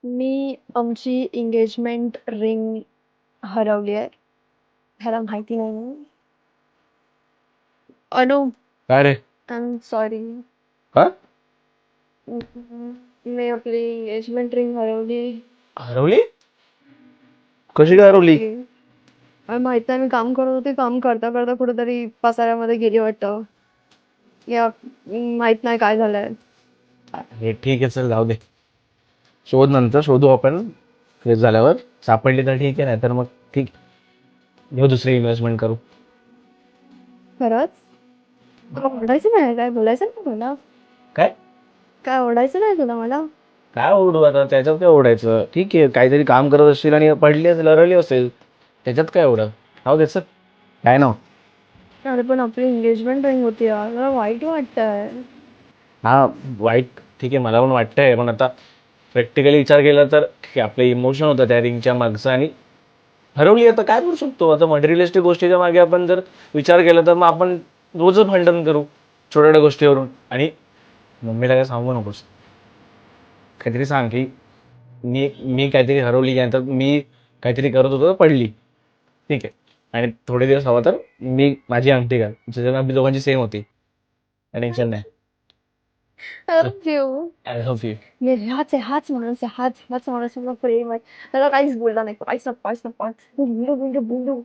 मी आमची engagement ring हरवली आहे. ह्याला माहिती नाही. अनु, काय रे? I am sorry. हा? मी आपली एंगेजमेंट रिंग हरवली. हरवली? कशी काय हरवली? माहित नाही, मी काम करत होते. काम करता करता कुठेतरी पसाऱ्यामध्ये गेली वाटतं. या माहित नाही काय झालंय. हे ठीक आहे, चल जाऊ दे. शोध, नंतर शोधू आपण. केस झाल्यावर सापडली तर ठीक आहे, नाही तर मग ठीक, घेऊ दुसरी इन्व्हेस्टमेंट करू. खरंच? तुला ओरडायचं नाही, काय बोलायचं नाही मला? काय काय ओरडायचं नाही तुला मला? काय ओरडू आता, त्याच्यात काय ओरडायचं? ठीक आहे, काहीतरी काम करत असतील आणि पडली असेल, हरवली असेल, त्याच्यात काय एवढं? जाऊ दे, चल. काय ना. अरे पण आपली एंगेजमेंट रिंग होती यार, मला वाईट वाटतंय. हा, वाईट ठीक आहे, मला पण वाटतंय, पण आता प्रॅक्टिकली विचार केला तर ठीक आहे, आपलं इमोशन होतं त्या रिंगच्या मागचं आणि हरवली. आता काय करू शकतो? आता मटेरियलिस्टिक गोष्टीच्या मागे आपण जर विचार केला तर मग आपण रोजच भांडण करू छोट्या छोट्या गोष्टीवरून. आणि मम्मीला काय सांगू नकोस. काहीतरी सांग की मी मी काहीतरी हरवली, त्यानंतर मी काहीतरी करत होतो तर पडली. ठीक आहे, आणि थोडे दिवस हवा तर मी माझी अंगठी घाल, ज्याच्यानं आपली दोघांची सेम होती. टेन्शन नाही. जीव आय लव्ह यू. मी हाच आहे, हाच माणूस आहे, हाच हाच माणूस मला प्रेम आहे. त्याला काहीच बोलला नाही, काहीच नको, काहीच नको. बुंदू बुंदू बुंदू